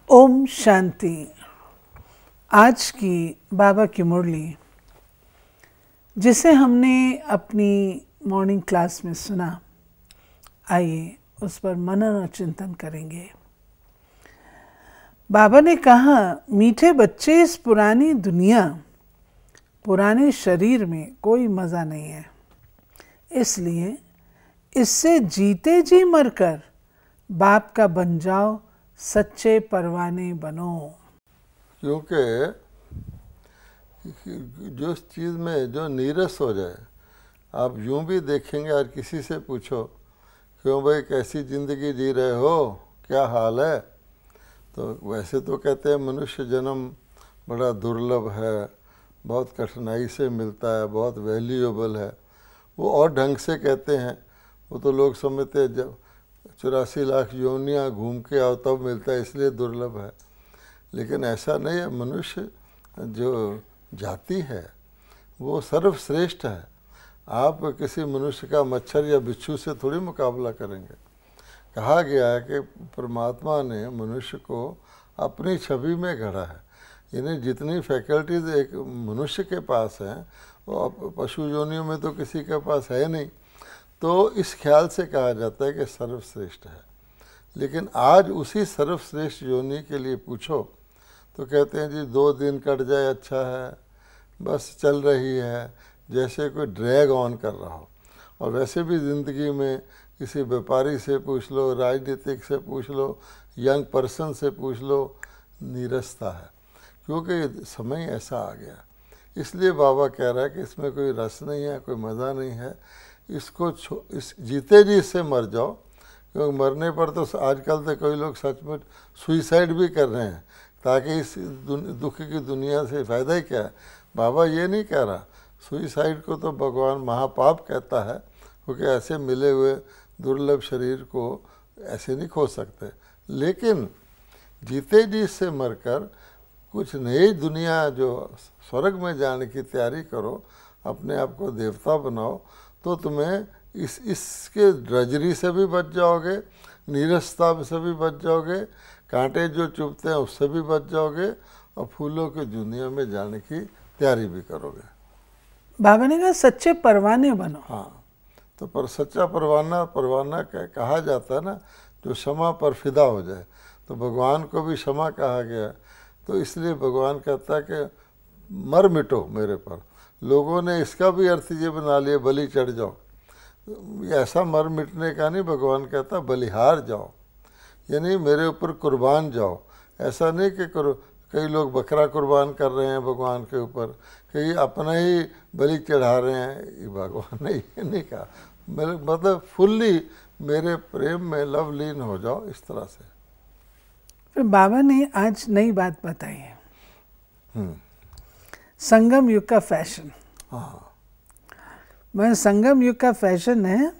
ओम शांति। आज की बाबा की मुरली जिसे हमने अपनी मॉर्निंग क्लास में सुना, आइए उस पर मनन और चिंतन करेंगे। बाबा ने कहा, मीठे बच्चे, इस पुरानी दुनिया, पुराने शरीर में कोई मज़ा नहीं है, इसलिए इससे जीते जी मरकर बाप का बन जाओ, सच्चे परवाने बनो। क्योंकि जो चीज़ में जो नीरस हो जाए, आप यूं भी देखेंगे और किसी से पूछो, क्यों भाई कैसी ज़िंदगी जी रहे हो, क्या हाल है, तो वैसे तो कहते हैं मनुष्य जन्म बड़ा दुर्लभ है, बहुत कठिनाई से मिलता है, बहुत वैल्यूएबल है। वो और ढंग से कहते हैं, वो तो लोग समझते हैं जब 84 लाख योनियाँ घूम के आओ तब मिलता है, इसलिए दुर्लभ है। लेकिन ऐसा नहीं है। मनुष्य जो जाति है वो सर्वश्रेष्ठ है। आप किसी मनुष्य का मच्छर या बिच्छू से थोड़ी मुकाबला करेंगे। कहा गया है कि परमात्मा ने मनुष्य को अपनी छवि में गढ़ा है, यानी जितनी फैकल्टीज एक मनुष्य के पास हैं वो पशु योनियों में तो किसी के पास है नहीं। तो इस ख्याल से कहा जाता है कि सर्वश्रेष्ठ है। लेकिन आज उसी सर्वश्रेष्ठ योनि के लिए पूछो तो कहते हैं जी 2 दिन कट जाए अच्छा है, बस चल रही है, जैसे कोई ड्रैग ऑन कर रहा हो। और वैसे भी ज़िंदगी में किसी व्यापारी से पूछ लो, राजनीतिक से पूछ लो, यंग पर्सन से पूछ लो, नीरसता है, क्योंकि समय ऐसा आ गया। इसलिए बाबा कह रहा है कि इसमें कोई रस नहीं है, कोई मज़ा नहीं है, इसको इस जीते जी इससे मर जाओ। क्योंकि मरने पर तो आजकल तो कोई लोग सच में सुइसाइड भी कर रहे हैं, ताकि इस दुख की दुनिया से फ़ायदा ही क्या है। बाबा ये नहीं कह रहा, सुइसाइड को तो भगवान महापाप कहता है, क्योंकि ऐसे मिले हुए दुर्लभ शरीर को ऐसे नहीं खो सकते। लेकिन जीते जी से मरकर कुछ नई दुनिया जो स्वर्ग में जाने की तैयारी करो, अपने आप को देवता बनाओ, तो तुम्हें इसके ड्रजरी से भी बच जाओगे, नीरसता से भी बच जाओगे, कांटे जो चुभते हैं उससे भी बच जाओगे, और फूलों की दुनिया में जाने की तैयारी भी करोगे। बाबा ने कहा, सच्चे परवाने बनो। हाँ, तो पर सच्चा परवाना कहा जाता है ना, जो क्षमा पर फिदा हो जाए। तो भगवान को भी क्षमा कहा गया, तो इसलिए भगवान कहता है कि मर मिटो मेरे पर। लोगों ने इसका भी अर्थ ये बना लिया, बलि चढ़ जाओ। ऐसा मर मिटने का नहीं, भगवान कहता बलिहार जाओ, यानी मेरे ऊपर कुर्बान जाओ। ऐसा नहीं कि कई लोग बकरा कुर्बान कर रहे हैं भगवान के ऊपर, कई अपना ही बलि चढ़ा रहे हैं, ये भगवान ने ये नहीं कहा। मतलब फुल्ली मेरे प्रेम में लवलीन हो जाओ, इस तरह से। फिर बाबा ने आज नई बात बताई है, संगम युग का फैशन। हाँ, मैं संगम युग का फैशन है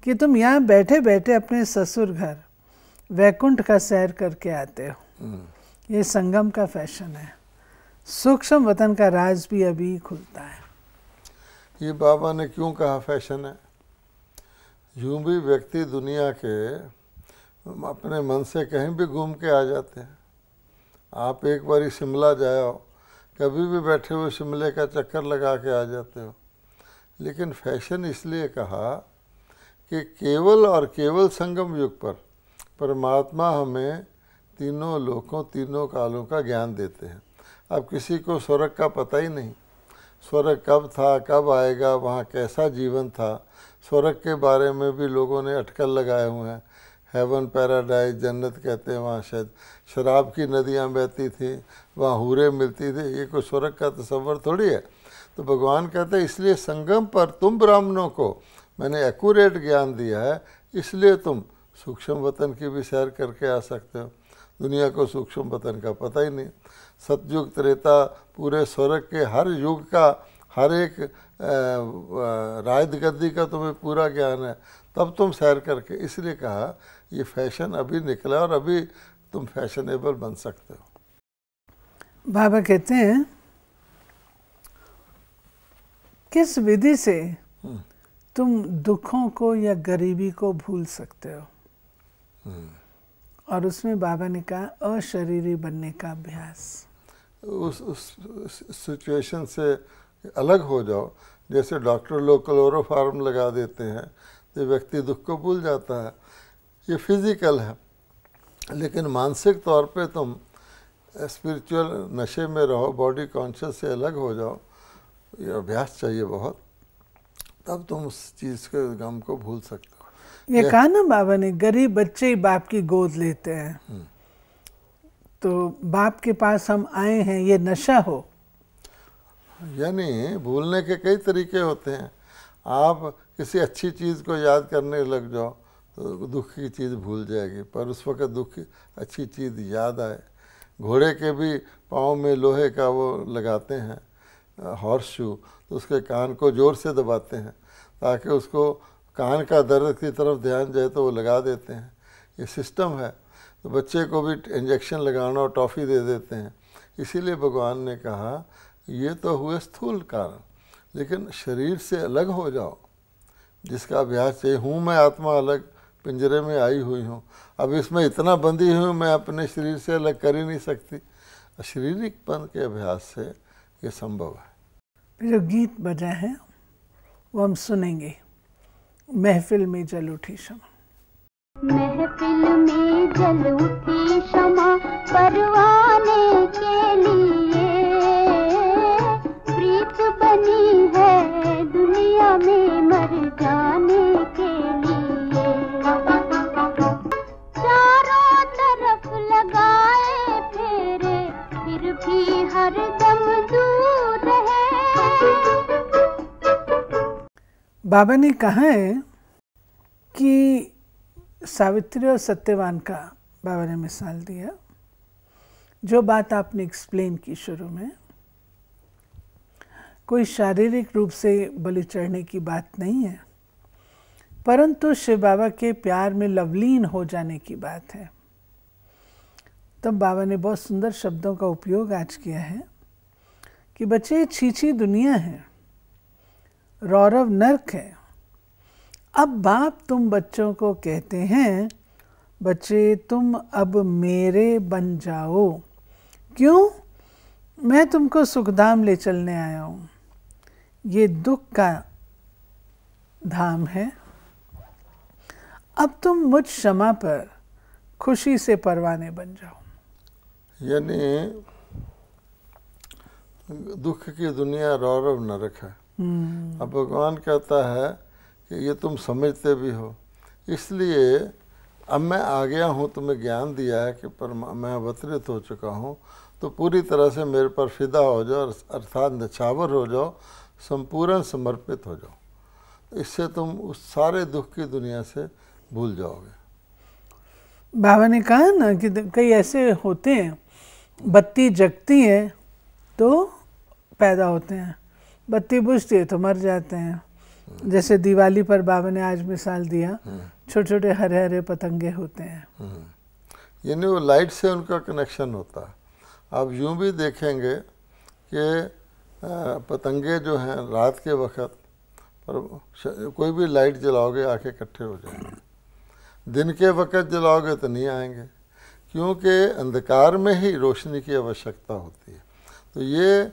कि तुम यहाँ बैठे बैठे अपने ससुर घर वैकुंठ का सैर करके आते हो। ये संगम का फैशन है। सूक्ष्म वतन का राज भी अभी खुलता है। ये बाबा ने क्यों कहा फैशन है? यूं भी व्यक्ति दुनिया के अपने मन से कहीं भी घूम के आ जाते हैं। आप एक बारी शिमला जाओ, कभी भी बैठे हुए शिमले का चक्कर लगा के आ जाते हो। लेकिन फैशन इसलिए कहा कि केवल और केवल संगम युग पर परमात्मा हमें तीनों लोकों, तीनों कालों का ज्ञान देते हैं। अब किसी को स्वर्ग का पता ही नहीं, स्वर्ग कब था, कब आएगा, वहाँ कैसा जीवन था। स्वर्ग के बारे में भी लोगों ने अटकल लगाए हुए हैं। हेवन, पैराडाइज, जन्नत कहते हैं, वहाँ शायद शराब की नदियाँ बहती थी, वहाँ हूरें मिलती थी। ये कोई स्वर्ग का तस्वर थोड़ी है। तो भगवान कहते हैं इसलिए संगम पर तुम ब्राह्मणों को मैंने एक्यूरेट ज्ञान दिया है, इसलिए तुम सूक्ष्म वतन की भी सैर करके आ सकते हो। दुनिया को सूक्ष्म वतन का पता ही नहीं। सतयुग, त्रेता, पूरे स्वर्ग के हर युग का हर एक राज गद्दी का तुम्हें पूरा ज्ञान है, तब तुम सैर करके। इसलिए कहा ये फैशन अभी निकला और अभी तुम फैशनेबल बन सकते हो। बाबा कहते हैं किस विधि से तुम दुखों को या गरीबी को भूल सकते हो और उसमें बाबा ने कहा अशरीरी बनने का अभ्यास। उस सिचुएशन से अलग हो जाओ। जैसे डॉक्टर लोग क्लोरोफार्म लगा देते हैं तो व्यक्ति दुख को भूल जाता है, ये फिजिकल है। लेकिन मानसिक तौर पे तुम स्पिरिचुअल नशे में रहो, बॉडी कॉन्शियस से अलग हो जाओ, ये अभ्यास चाहिए बहुत, तब तुम उस चीज़ के गम को भूल सकते हो। ये कहा ना बाबा ने, गरीब बच्चे ही बाप की गोद लेते हैं। तो बाप के पास हम आए हैं, ये नशा हो। यानी भूलने के कई तरीके होते हैं। आप किसी अच्छी चीज़ को याद करने लग जाओ तो दुख की चीज़ भूल जाएगी, पर उस वक्त दुख की अच्छी चीज़ याद आए। घोड़े के भी पाँव में लोहे का वो लगाते हैं हॉर्स शू, तो उसके कान को ज़ोर से दबाते हैं ताकि उसको कान का दर्द की तरफ ध्यान जाए, तो वो लगा देते हैं। ये सिस्टम है। तो बच्चे को भी इंजेक्शन लगाना और टॉफ़ी दे देते हैं। इसीलिए भगवान ने कहा ये तो हुए स्थूल कारण, लेकिन शरीर से अलग हो जाओ, जिसका अभ्यास चाहिए। हूँ मैं आत्मा अलग, पिंजरे में आई हुई हूँ, अब इसमें इतना बंधी हूँ मैं अपने शरीर से अलग कर ही नहीं सकती। शारीरिकपन के अभ्यास से ये संभव है। जो गीत बजा है वो हम सुनेंगे, महफिल में जल उठी शमा। महफिल में जल उठी शमा परवाने के लिए, प्रीत बनी है दुनिया में मर जाने के लिए। चारों तरफ लगाए फेरे फिर भी हर दम दूर है। बाबा ने कहा है कि सावित्री और सत्यवान का बाबा ने मिसाल दिया। जो बात आपने एक्सप्लेन की शुरू में, कोई शारीरिक रूप से बलि चढ़ने की बात नहीं है, परंतु शिव बाबा के प्यार में लवलीन हो जाने की बात है। तब बाबा ने बहुत सुंदर शब्दों का उपयोग आज किया है कि बच्चे छीछी दुनिया है, रौरव नर्क है। अब बाप तुम बच्चों को कहते हैं बच्चे तुम अब मेरे बन जाओ। क्यों? मैं तुमको सुखधाम ले चलने आया हूँ। ये दुख का धाम है। अब तुम मुझ क्षमा पर खुशी से परवाने बन जाओ। यानी दुख की दुनिया रौरव नरक है। अब भगवान कहता है कि ये तुम समझते भी हो, इसलिए अब मैं आ गया हूँ, तुम्हें ज्ञान दिया है कि पर मैं अवतरित हो चुका हूँ, तो पूरी तरह से मेरे पर फिदा हो जाओ, अर्थात नछावर हो जाओ, संपूर्ण समर्पित हो जाओ। इससे तुम उस सारे दुख की दुनिया से भूल जाओगे। बाबा ने कहा ना कि कई ऐसे होते हैं, बत्ती जगती है तो पैदा होते हैं, बत्ती बुझती है तो मर जाते हैं। जैसे दिवाली पर बाबा ने आज मिसाल दिया, छोटे छोटे हरे हरे पतंगे होते हैं। यानी वो लाइट से उनका कनेक्शन होता है। आप यूं भी देखेंगे कि पतंगे जो हैं रात के वक्त पर कोई भी लाइट जलाओगे आके इकट्ठे हो जाएंगे, दिन के वक्त जलाओगे तो नहीं आएंगे, क्योंकि अंधकार में ही रोशनी की आवश्यकता होती है। तो ये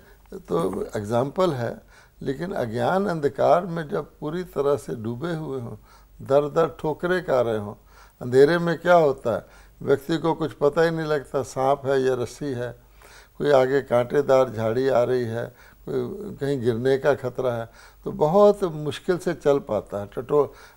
तो एग्जाम्पल है, लेकिन अज्ञान अंधकार में जब पूरी तरह से डूबे हुए हों, दर दर ठोकरे खा रहे हों, अंधेरे में क्या होता है, व्यक्ति को कुछ पता ही नहीं लगता सांप है या रस्सी है, कोई आगे कांटेदार झाड़ी आ रही है, कोई कहीं गिरने का खतरा है, तो बहुत मुश्किल से चल पाता है।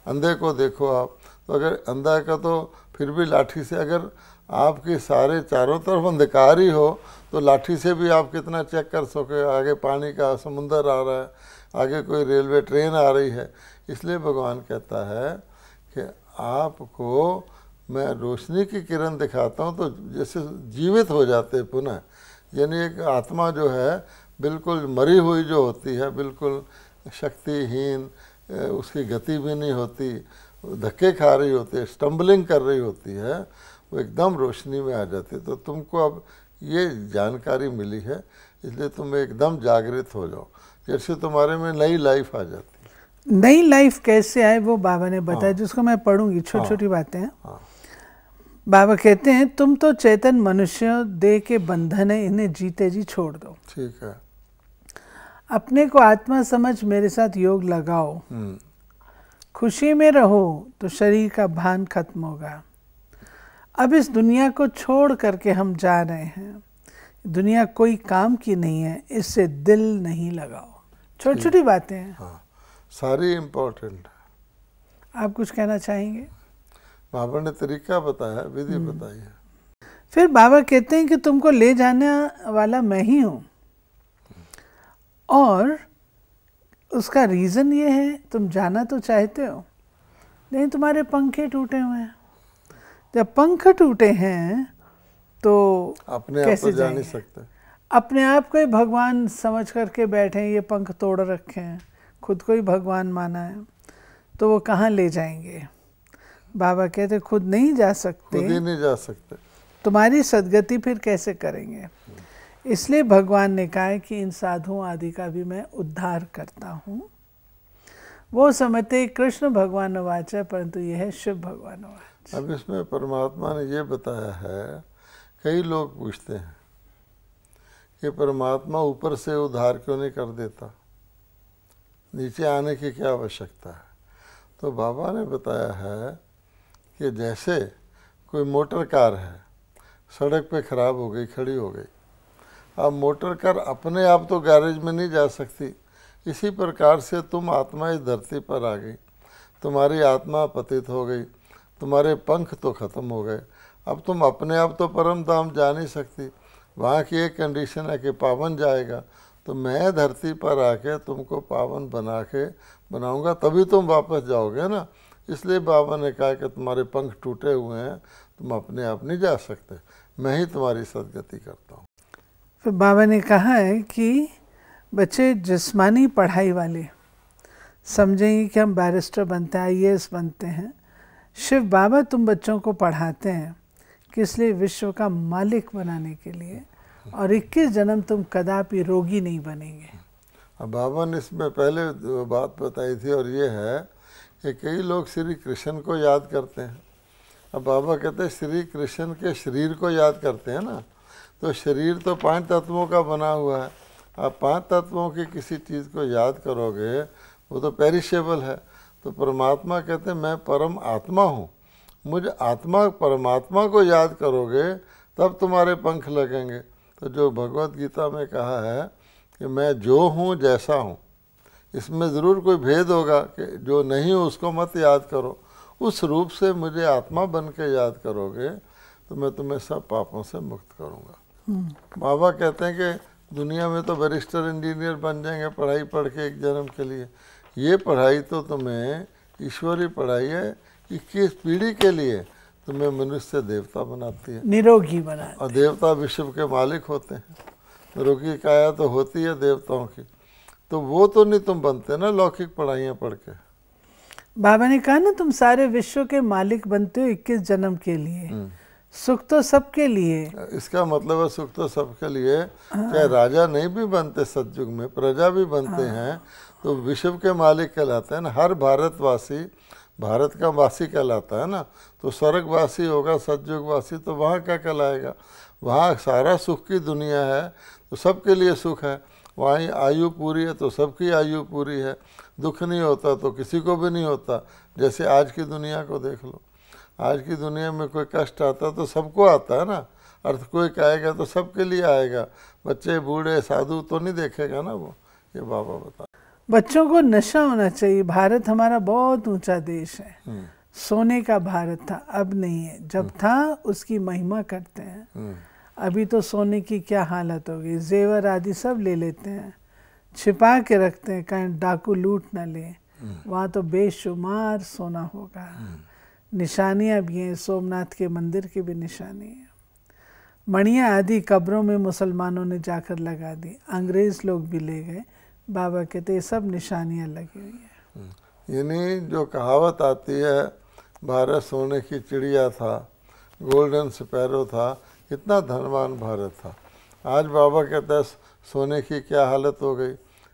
अंधे को देखो आप, तो अगर अंधा का तो फिर भी लाठी से, अगर आपके सारे चारों तरफ अंधकार ही हो तो लाठी से भी आप कितना चेक कर सकोगे, आगे पानी का समुंदर आ रहा है, आगे कोई रेलवे ट्रेन आ रही है। इसलिए भगवान कहता है कि आपको मैं रोशनी की किरण दिखाता हूँ तो जैसे जीवित हो जाते हैं पुनः। यानी एक आत्मा जो है बिल्कुल मरी हुई जो होती है, बिल्कुल शक्तिहीन, उसकी गति भी नहीं होती, धक्के खा रही होती है, स्टम्बलिंग कर रही होती है, वो एकदम रोशनी में आ जाती है। तो तुमको अब ये जानकारी मिली है, इसलिए तुम एकदम जागृत हो जाओ, जैसे तुम्हारे में नई लाइफ आ जाती है। नई लाइफ कैसे आए वो बाबा ने बताया, जिसको मैं पढ़ूंगी, छोटी छोटी बातें हैं। बाबा कहते हैं तुम तो चेतन मनुष्य देह के बंधन है, इन्हें जीते जी छोड़ दो। ठीक है। अपने को आत्मा समझ मेरे साथ योग लगाओ। खुशी में रहो तो शरीर का भान खत्म होगा। अब इस दुनिया को छोड़ करके हम जा रहे हैं। दुनिया कोई काम की नहीं है, इससे दिल नहीं लगाओ। छोटी छोटी बातें हैं। हाँ, सारी इम्पोर्टेंट है। आप कुछ कहना चाहेंगे? बाबा ने तरीका बताया, विधि बताई है। फिर बाबा कहते हैं कि तुमको ले जाने वाला मैं ही हूँ, और उसका रीज़न ये है तुम जाना तो चाहते हो लेकिन तुम्हारे पंखे टूटे हुए हैं। जब पंख टूटे हैं तो अपने आप कैसे तो जा नहीं जाएंगे? सकते। अपने आप को ही भगवान समझ करके बैठे हैं, ये पंख तोड़ रखे हैं, खुद को ही भगवान माना है, तो वो कहाँ ले जाएंगे? बाबा कहते खुद नहीं जा सकते, खुद ही नहीं जा सकते, तुम्हारी सदगति फिर कैसे करेंगे? इसलिए भगवान ने कहा है कि इन साधुओं आदि का भी मैं उद्धार करता हूँ। वो समझते कृष्ण भगवान वाच है, परंतु यह है शिव भगवान वाच। अब इसमें परमात्मा ने ये बताया है, कई लोग पूछते हैं कि परमात्मा ऊपर से उद्धार क्यों नहीं कर देता, नीचे आने की क्या आवश्यकता है? तो बाबा ने बताया है कि जैसे कोई मोटर कार है, सड़क पे ख़राब हो गई, खड़ी हो गई। अब मोटर कार अपने आप तो गैरेज में नहीं जा सकती, इसी प्रकार से तुम आत्मा इस धरती पर आ गई, तुम्हारी आत्मा पतित हो गई, तुम्हारे पंख तो ख़त्म हो गए। अब तुम अपने आप तो परम धाम जा नहीं सकती, वहाँ की एक कंडीशन है कि पावन जाएगा, तो मैं धरती पर आके तुमको पावन बनाऊंगा, तभी तुम वापस जाओगे ना। इसलिए बाबा ने कहा कि तुम्हारे पंख टूटे हुए हैं, तुम अपने आप नहीं जा सकते, मैं ही तुम्हारी सदगति करता हूँ। फिर बाबा ने कहा है कि बच्चे जिस्मानी पढ़ाई वाले समझेंगे कि हम बैरिस्टर बनते हैं, IAS बनते हैं। शिव बाबा तुम बच्चों को पढ़ाते हैं किस लिए? विश्व का मालिक बनाने के लिए, और 21 जन्म तुम कदापि रोगी नहीं बनेंगे। अब बाबा ने इसमें पहले बात बताई थी, और ये है कि कई लोग श्री कृष्ण को याद करते हैं। अब बाबा कहते हैं श्री कृष्ण के शरीर को याद करते हैं ना, तो शरीर तो 5 तत्वों का बना हुआ है। आप 5 तत्वों की किसी चीज़ को याद करोगे, वो तो पेरिशेबल है। तो परमात्मा कहते हैं मैं परम आत्मा हूँ, मुझ आत्मा परमात्मा को याद करोगे तब तुम्हारे पंख लगेंगे। तो जो भगवत गीता में कहा है कि मैं जो हूँ जैसा हूँ, इसमें ज़रूर कोई भेद होगा कि जो नहीं हो उसको मत याद करो, उस रूप से मुझे आत्मा बन के याद करोगे तो मैं तुम्हें सब पापों से मुक्त करूँगा। बाबा कहते हैं कि दुनिया में तो बैरिस्टर इंजीनियर बन जाएंगे पढ़ाई पढ़ के एक जन्म के लिए, ये पढ़ाई तो तुम्हें ईश्वरी पढ़ाई है, 21 पीढ़ी के लिए तुम्हें मनुष्य देवता बनाती है, निरोगी बनाती है। और देवता विश्व के मालिक होते हैं। निरोगी काया तो होती है देवताओं की, तो वो तो नहीं तुम बनते ना लौकिक पढ़ाइयाँ पढ़ के। बाबा ने कहा ना तुम सारे विश्व के मालिक बनते हो 21 जन्म के लिए, सुख तो सबके लिए। इसका मतलब है सुख तो सबके लिए, चाहे राजा नहीं भी बनते सतयुग में, प्रजा भी बनते हैं तो विश्व के मालिक कहलाते हैं ना। हर भारतवासी भारत का वासी कहलाता है ना, तो स्वर्गवासी होगा सतयुगवासी तो वहाँ क्या कहलाएगा? वहाँ सारा सुख की दुनिया है, तो सबके लिए सुख है। वहाँ आयु पूरी है तो सबकी आयु पूरी है, दुख नहीं होता तो किसी को भी नहीं होता। जैसे आज की दुनिया को देख लो, आज की दुनिया में कोई कष्ट आता तो सबको आता है ना, अर्थक्वेक आएगा तो सबके लिए आएगा, बच्चे बूढ़े साधु तो नहीं देखेगा ना वो। ये बाबा बता। बच्चों को नशा होना चाहिए। भारत हमारा बहुत ऊंचा देश है, सोने का भारत था, अब नहीं है। जब था उसकी महिमा करते हैं, अभी तो सोने की क्या हालत हो गई, जेवर आदि सब ले लेते हैं, छिपा के रखते हैं कहीं डाकू लूट ना ले। वहाँ तो बेशुमार सोना होगा। निशानियाँ भी हैं, सोमनाथ के मंदिर की भी निशानी है। मणियाँ आदि कब्रों में मुसलमानों ने जाकर लगा दी, अंग्रेज लोग भी ले गए। बाबा कहते ये सब निशानियाँ लगी हुई है। यानी जो कहावत आती है भारत सोने की चिड़िया था, गोल्डन स्पैरो था, कितना धनवान भारत था। आज बाबा कहता है सोने की क्या हालत हो गई।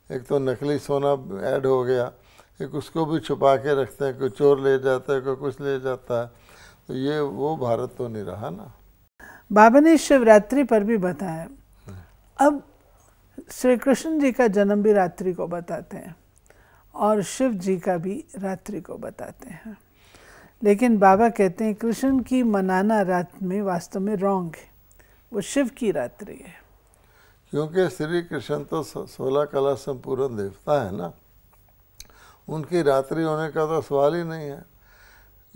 एक तो नकली सोना ऐड हो गया, एक उसको भी छुपा के रखते हैं, कोई चोर ले जाता है, कोई कुछ ले जाता है। तो ये वो भारत तो नहीं रहा ना। बाबा ने शिवरात्रि पर भी बताया। अब श्री कृष्ण जी का जन्म भी रात्रि को बताते हैं और शिव जी का भी रात्रि को बताते हैं, लेकिन बाबा कहते हैं कृष्ण की मनाना रात में वास्तव में रॉन्ग है, वो शिव की रात्रि है। क्योंकि श्री कृष्ण तो 16 कला संपूर्ण देवता है ना, उनकी रात्रि होने का तो सवाल ही नहीं है।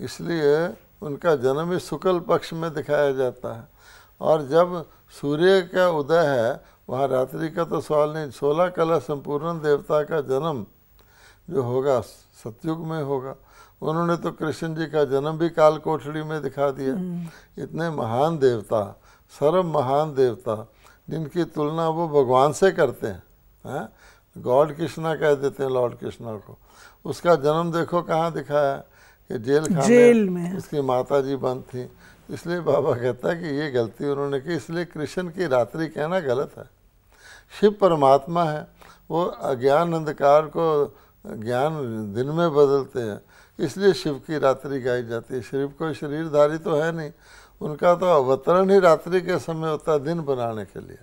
इसलिए उनका जन्म ही शुक्ल पक्ष में दिखाया जाता है, और जब सूर्य का उदय है वहाँ रात्रि का तो सवाल नहीं। 16 कला संपूर्ण देवता का जन्म जो होगा सतयुग में होगा। उन्होंने तो कृष्ण जी का जन्म भी काल कोठरी में दिखा दिया। इतने महान देवता, सर्व महान देवता, जिनकी तुलना वो भगवान से करते हैं, गॉड कृष्णा कह देते हैं लॉर्ड कृष्णा को। उसका जन्म देखो कहाँ दिखाया है कि जेल में उसकी माता जी बंद थी। इसलिए बाबा कहता है कि ये गलती उन्होंने की, इसलिए कृष्ण की रात्रि कहना गलत है। शिव परमात्मा है, वो अज्ञान अंधकार को ज्ञान दिन में बदलते हैं, इसलिए शिव की रात्रि गाई जाती है। शिव कोई शरीरधारी तो है नहीं, उनका तो अवतरण ही रात्रि के समय होता है दिन बनाने के लिए।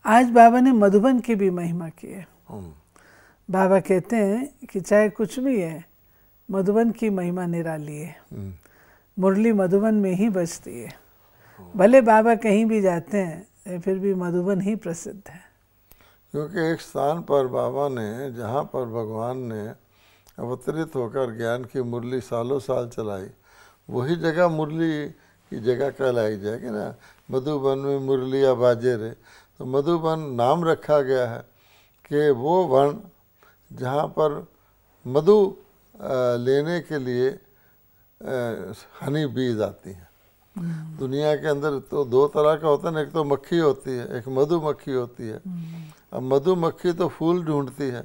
आज बाबा ने मधुबन की भी महिमा की है। बाबा कहते हैं कि चाहे कुछ भी है, मधुबन की महिमा निराली है। मुरली मधुबन में ही बजती है। भले बाबा कहीं भी जाते हैं फिर भी मधुबन ही प्रसिद्ध है। क्योंकि एक स्थान पर बाबा ने, जहाँ पर भगवान ने अवतरित होकर ज्ञान की मुरली सालों साल चलाई, वही जगह मुरली की जगह कहलाई जाएगी ना। मधुबन में मुरलिया बाजे रे, तो मधुबन नाम रखा गया है कि वो वन जहाँ पर मधु लेने के लिए हनी बीज आती है। दुनिया के अंदर तो दो तरह का होता है ना, एक तो मक्खी होती है, एक मधुमक्खी होती है। अब मधुमक्खी तो फूल ढूंढती है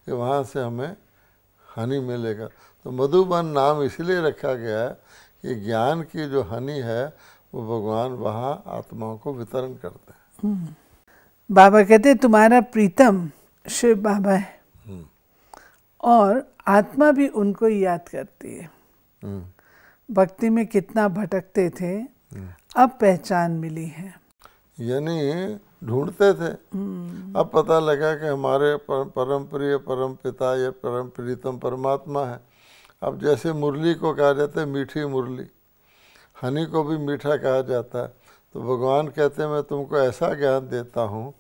कि वहाँ से हमें हनी मिलेगा, तो मधुबन नाम इसलिए रखा गया है कि ज्ञान की जो हनी है वो भगवान वहाँ आत्माओं को वितरण करते हैं। बाबा कहते हैं तुम्हारा प्रीतम शिव बाबा है और आत्मा भी उनको याद करती है। भक्ति में कितना भटकते थे, अब पहचान मिली है। यानी ढूंढते थे, अब पता लगा कि हमारे परम प्रिय परम पिता या परम प्रीतम परमात्मा है। अब जैसे मुरली को कहा जाता है मीठी मुरली, हनी को भी मीठा कहा जाता है, तो भगवान कहते हैं मैं तुमको ऐसा ज्ञान देता हूँ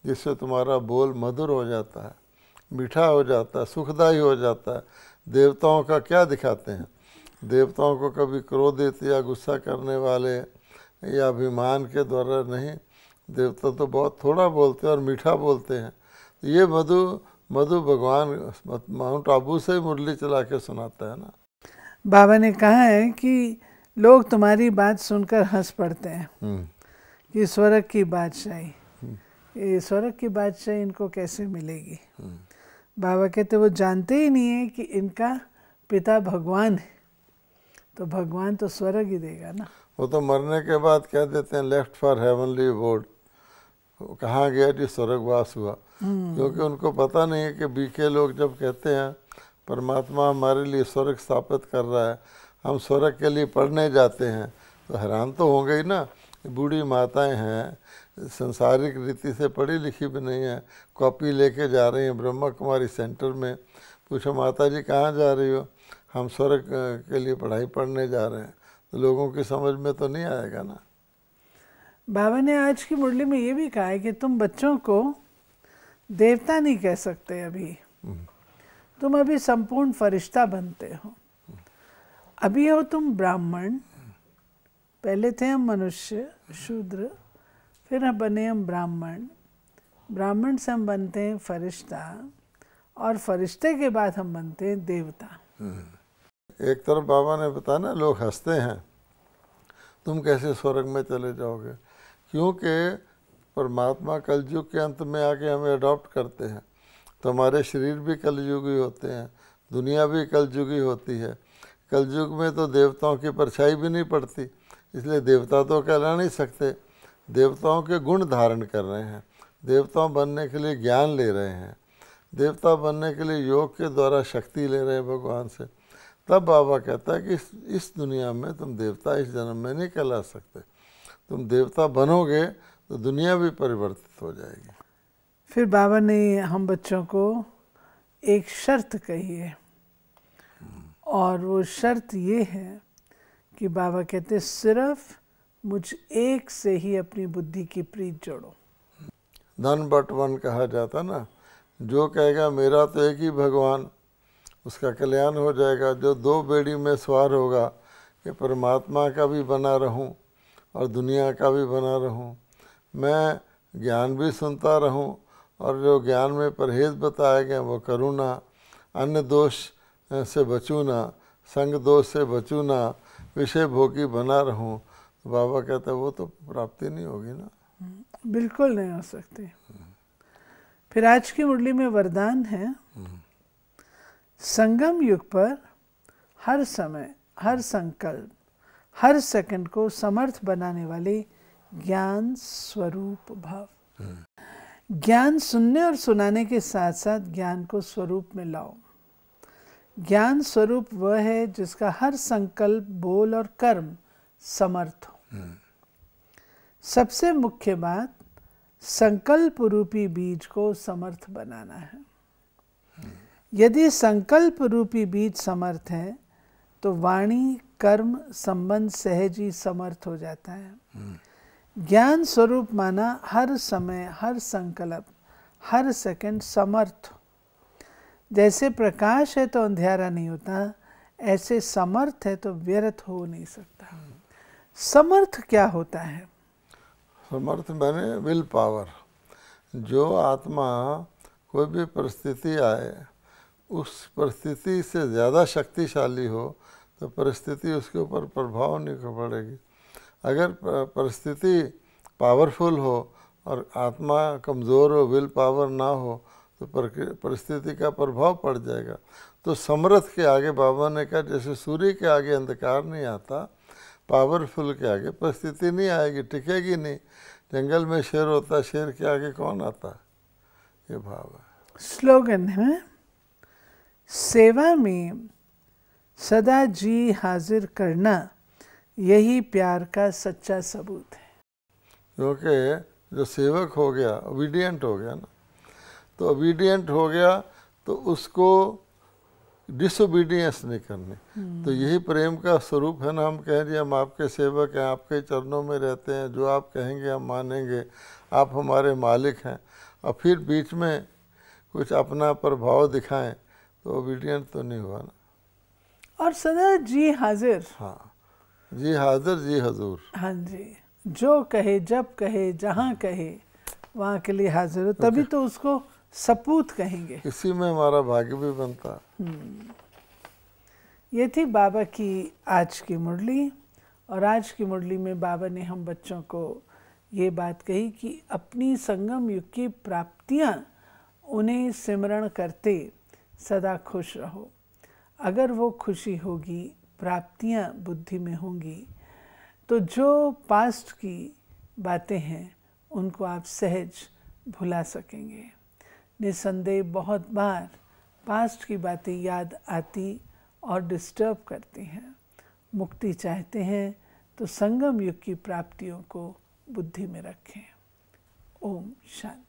जिससे तुम्हारा बोल मधुर हो जाता है, मीठा हो जाता है, सुखदायी हो जाता है। देवताओं का क्या दिखाते हैं? देवताओं को कभी क्रोधित या गुस्सा करने वाले या अभिमान के द्वारा नहीं, देवता तो बहुत थोड़ा बोलते हैं और मीठा बोलते हैं। तो ये मधु भगवान माउंट आबू से ही मुरली चला के सुनाता है ना। बाबा ने कहा है कि लोग तुम्हारी बात सुनकर हंस पड़ते हैं कि स्वर्ग की बादशाही, ये स्वर्ग की बादशाही इनको कैसे मिलेगी। बाबा कहते वो जानते ही नहीं है कि इनका पिता भगवान है, तो भगवान तो स्वर्ग ही देगा ना। वो तो मरने के बाद कह देते हैं लेफ्ट फॉर हेवनली अबोर्ड, कहाँ गया जी स्वर्गवास हुआ। क्योंकि उनको पता नहीं है कि बीके लोग जब कहते हैं परमात्मा हमारे लिए स्वर्ग स्थापित कर रहा है, हम स्वर्ग के लिए पढ़ने जाते हैं, तो हैरान तो होंगे ही ना। बूढ़ी माताएं हैं, संसारिक रीति से पढ़ी लिखी भी नहीं है, कॉपी लेके जा रही हैं ब्रह्मा कुमारी सेंटर में। पूछो माता जी कहाँ जा रही हो? हम स्वर्ग के लिए पढ़ाई पढ़ने जा रहे हैं। तो लोगों की समझ में तो नहीं आएगा ना। बाबा ने आज की मुरली में ये भी कहा है कि तुम बच्चों को देवता नहीं कह सकते, अभी तुम अभी संपूर्ण फरिश्ता बनते हो। अभी हो तुम ब्राह्मण, पहले थे हम मनुष्य शूद्र, फिर हम बने हम ब्राह्मण, ब्राह्मण से हम बनते हैं फरिश्ता, और फरिश्ते के बाद हम बनते हैं देवता। एक तरफ बाबा ने बताया ना, लोग हंसते हैं तुम कैसे स्वर्ग में चले जाओगे, क्योंकि परमात्मा कलयुग के अंत में आके हमें अडॉप्ट करते हैं, तो हमारे शरीर भी कलयुगी होते हैं, दुनिया भी कलयुगी होती है। कलयुग में तो देवताओं की परछाई भी नहीं पड़ती, इसलिए देवता तो कहला नहीं सकते। देवताओं के गुण धारण कर रहे हैं, देवताओं बनने के लिए ज्ञान ले रहे हैं, देवता बनने के लिए योग के द्वारा शक्ति ले रहे हैं भगवान से, तब बाबा कहता है कि इस दुनिया में तुम देवता इस जन्म में नहीं कहला सकते, तुम देवता बनोगे तो दुनिया भी परिवर्तित हो जाएगी। फिर बाबा ने हम बच्चों को एक शर्त कही है, और वो शर्त ये है कि बाबा कहते सिर्फ मुझ एक से ही अपनी बुद्धि की प्रीत जोड़ो। धन बट वन कहा जाता ना, जो कहेगा मेरा तो एक ही भगवान, उसका कल्याण हो जाएगा। जो दो बेड़ी में सवार होगा कि परमात्मा का भी बना रहूं और दुनिया का भी बना रहूं, मैं ज्ञान भी सुनता रहूं, और जो ज्ञान में परहेज बताया गया वो करूँ ना, अन्य दोष से बचूँ ना, संग दोष से बचूँ ना, विषय भोगी बना रहूं। तो बाबा कहता है वो तो प्राप्ति नहीं होगी ना, बिल्कुल नहीं हो सकती। फिर आज की मुरली में वरदान है, संगम युग पर हर समय, हर संकल्प, हर सेकंड को समर्थ बनाने वाले ज्ञान स्वरूप भव। ज्ञान सुनने और सुनाने के साथ साथ ज्ञान को स्वरूप में लाओ। ज्ञान स्वरूप वह है जिसका हर संकल्प, बोल और कर्म समर्थ हो। सबसे मुख्य बात संकल्प रूपी बीज को समर्थ बनाना है। यदि संकल्प रूपी बीज समर्थ है तो वाणी, कर्म, संबंध सहज ही समर्थ हो जाता है। ज्ञान स्वरूप माना हर समय, हर संकल्प, हर सेकंड समर्थ। जैसे प्रकाश है तो अंधेरा नहीं होता, ऐसे समर्थ है तो व्यर्थ हो नहीं सकता। समर्थ क्या होता है? समर्थ मैंने विल पावर। जो आत्मा कोई भी परिस्थिति आए, उस परिस्थिति से ज़्यादा शक्तिशाली हो तो परिस्थिति उसके ऊपर प्रभाव नहीं पड़ेगी। अगर परिस्थिति पावरफुल हो और आत्मा कमज़ोर हो, विल पावर ना हो, तो परिस्थिति का प्रभाव पड़ जाएगा। तो समर्थ के आगे बाबा ने कहा जैसे सूर्य के आगे अंधकार नहीं आता, पावरफुल के आगे परिस्थिति नहीं आएगी, टिकेगी नहीं। जंगल में शेर होता, शेर के आगे कौन आता? ये भाव है। स्लोगन है, सेवा में सदा जी हाजिर करना यही प्यार का सच्चा सबूत है। क्योंकि जो सेवक हो गया, ओबीडियंट हो गया ना, तो ओबीडियंट हो गया तो उसको डिसोबीडियंस नहीं करनी। तो यही प्रेम का स्वरूप है ना। हम कहें जी हम आपके सेवक हैं, आपके चरणों में रहते हैं, जो आप कहेंगे हम मानेंगे, आप हमारे मालिक हैं, और फिर बीच में कुछ अपना प्रभाव दिखाएं तो ओबीडियंट तो नहीं हुआ ना। और सदा जी हाजिर। हाँ, जी हाजिर जी हजूर। हाँ जी, जो कहे, जब कहे, जहाँ कहे वहाँ के लिए हाजिर हो, तभी तो उसको सपूत कहेंगे। इसी में हमारा भाग्य भी बनता। ये थी बाबा की आज की मुरली। और आज की मुरली में बाबा ने हम बच्चों को ये बात कही कि अपनी संगम युग की प्राप्तियाँ उन्हें सिमरण करते सदा खुश रहो। अगर वो खुशी होगी, प्राप्तियाँ बुद्धि में होंगी, तो जो पास्ट की बातें हैं उनको आप सहज भुला सकेंगे। निसंदेह बहुत बार पास्ट की बातें याद आती और डिस्टर्ब करती हैं। मुक्ति चाहते हैं तो संगम युग की प्राप्तियों को बुद्धि में रखें। ओम शांति।